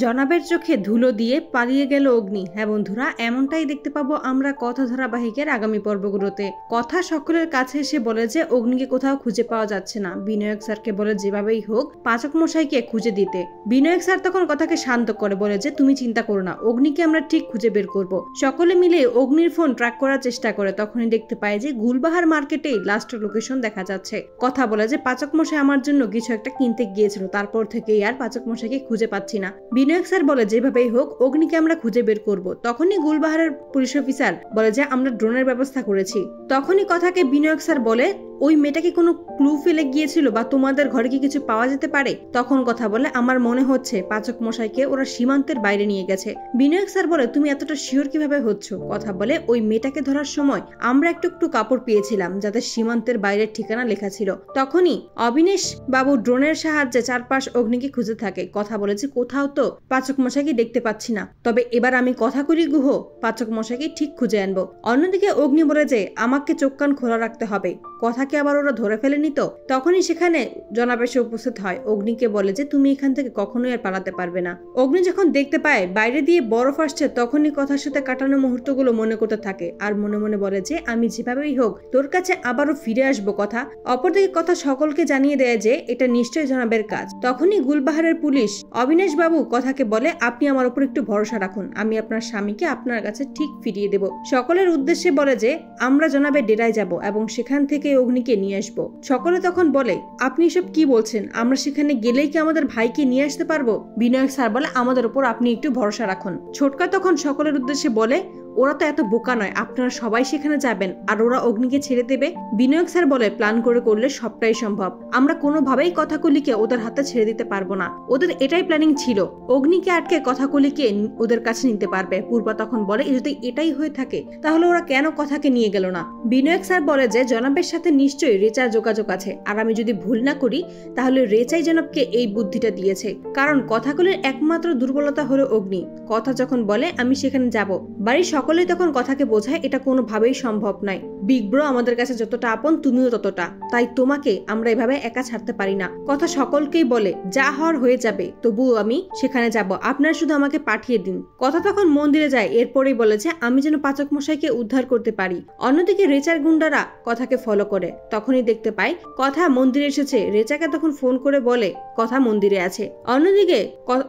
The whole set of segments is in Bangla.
জনাবের চোখে ধুলো দিয়ে পালিয়ে গেল অগ্নি। হ্যাঁ বন্ধুরা, এমনটাই দেখতে পাবো আমরা কথা ধারাবাহিকের আগামী পর্বগুলোতে। কথা সকলের কাছে এসে বলে যে অগ্নিকে কোথাও খুঁজে পাওয়া যাচ্ছে না। বিনায়ক স্যারকে বলে যেভাবেই হোক পাচক মশাইকে খুঁজে দিতে। বিনায়ক স্যার তখন কথাকে শান্ত করে বলে যে তুমি চিন্তা করো না, অগ্নিকে আমরা ঠিক খুঁজে বের করব। সকলে মিলে অগ্নির ফোন ট্র্যাক করার চেষ্টা করে। তখনই দেখতে পায় যে গুলবাহার মার্কেটে লাস্ট লোকেশন দেখা যাচ্ছে। কথা বলে যে পাচক মশাই আমার জন্য কিছু একটা কিনতে গিয়েছিল, তারপর থেকে আর পাচক মশাইকে খুঁজে পাচ্ছি না। বিনায়ক স্যার বলে যেভাবেই হোক অগ্নিকে আমরা খুঁজে বের করব। তখনই গুলবাহারের পুলিশ অফিসার বলে যে আমরা ড্রোনের ব্যবস্থা করেছি। তখনই কথাকে বিনায়ক স্যার বলে ওই মেয়েটাকে কোনো ক্লু ফেলে গিয়েছিল বা তোমাদের ঘরে কি কিছু পাওয়া যেতে পারে? তখন কথা বলে আমার মনে হচ্ছে পাচক মশাইকে ওরা সীমান্তের বাইরে নিয়ে গেছে। বিনায়ক স্যার বলে তুমি এতটা শিওর কিভাবে হচ্ছ? কথা বলে ওই মেয়েটাকে ধরার সময় আমরা একটু একটু কাপড় পেয়েছিলাম যাতে সীমান্তের বাইরের ঠিকানা লেখা ছিল। তখনই অবিনেশ বাবু ড্রোনের সাহায্যে চারপাশ অগ্নিকে খুঁজে থাকে। কথা বলে যে কোথাও তো পাচক মশাইকে দেখতে পাচ্ছি না, তবে এবার আমি কথা করি গুহ পাচক মশাইকে ঠিক খুঁজে আনবো। অন্যদিকে অগ্নি বলে যে আমাকে চোখ কান খোলা রাখতে হবে, কথাকে আবার ওরা ধরে ফেলেনি তো। তখনই সেখানে জনাব এসে উপস্থিত হয়। অগ্নিকে বলে যে তুমি এখান থেকে কখনোই আর পালাতে পারবে না। অগ্নি যখন দেখতে পায় বাইরে দিয়ে বরফ আসছে, তখনই কথার সাথে কাটানো মুহূর্তগুলো মনে করতে থাকে আর মনে মনে বলে যে আমি যেভাবেই হোক তোর কাছে আবারও ফিরে আসবো। কথা অপরদিকে কথা সকলকে জানিয়ে দেয় যে এটা নিশ্চয়ই জনাবের কাজ। তখনই গুলবাহারের পুলিশ অবিনাশ বাবু কথাকে বলে আপনি আমার উপর একটু ভরসা রাখুন, আমি আপনার স্বামীকে আপনার কাছে ঠিক ফিরিয়ে দেব। সকলের উদ্দেশ্যে বলে যে আমরা জনাবের ডেরায় যাব এবং সেখান থেকে অগ্নিকে নিয়ে আসবো। সকলে তখন বলে আপনি এসব কি বলছেন, আমরা সেখানে গেলেই কি আমাদের ভাইকে নিয়ে আসতে পারবো? বিনায়ক স্যার বলে আমাদের উপর আপনি একটু ভরসা রাখুন। ছোটকা তখন সকলের উদ্দেশ্যে বলে ওরা তো এত বোকা নয়, আপনারা সবাই সেখানে যাবেন আর ওরা অগ্নিকে ছেড়ে দেবে? বিনায়ক স্যার বলে প্ল্যান করে করলে সবটাই সম্ভব, আমরা কোনোভাবেই কথাকলিকে ওদের হাতে ছেড়ে দিতে পারবো না। ওদের এটাই প্ল্যানিং ছিল, অগ্নিকে আটকে কথাকলিকে ওদের কাছে নিতে পারবে। পূর্বা তখন বলে যদি এটাই হয়ে থাকে তাহলে ওরা কেন কথাকে নিয়ে গেল না? বিনায়ক স্যার বলে যে জনাবের সাথে নিশ্চয়ই রেচার যোগাযোগ আছে, আর আমি যদি ভুল না করি তাহলে রেচাই জনাবকে এই বুদ্ধিটা দিয়েছে, কারণ কথাগুলির একমাত্র দুর্বলতা হলো অগ্নি। কথা যখন বলে আমি সেখানে যাব, বাড়ির সকলেই তখন কথাকে বোঝায় এটা কোনোভাবেই সম্ভব নয়। বিগ ব্রো আমাদের কাছে যতটা আপন তুমিও ততটা, তাই তোমাকে আমরা এভাবে একা ছাড়তে পারি না। কথা সকলকেই বলে যা হওয়ার হয়ে যাবে, তবুও আমি সেখানে যাব, আপনারা শুধু আমাকে পাঠিয়ে দিন। কথা তখন মন্দিরে যায়, এরপরেই বলে যে আমি যেন পাচক মশাইকে উদ্ধার করতে পারি। অন্যদিকে রেচার গুন্ডারা কথাকে ফলো করে। তখনই দেখতে পাই কথা মন্দিরে এসেছে। রেচাকে তখন ফোন করে বলে কথা মন্দিরে আছে। অন্যদিকে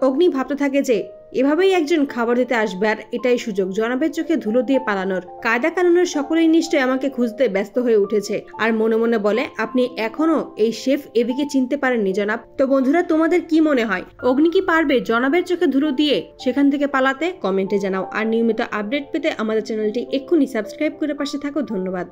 অগ্নি ভাবতে থাকে যে এভাবেই একজন খাবার দিতে আসবে আর এটাই সুযোগ জনাবের চোখে ধুলো দিয়ে পালানোর। কায়দা কানুনের সকলেই নিশ্চয় আমাকে খুঁজতে ব্যস্ত হয়ে উঠেছে। আর মনে মনে বলে আপনি এখনো এই শেফ এভিকে চিনতে পারেননি জনাব। তো বন্ধুরা, তোমাদের কি মনে হয় অগ্নি কি পারবে জনাবের চোখে ধুলো দিয়ে সেখান থেকে পালাতে? কমেন্টে জানাও। আর নিয়মিত আপডেট পেতে আমাদের চ্যানেলটি এক্ষুনি সাবস্ক্রাইব করে পাশে থাকো। ধন্যবাদ।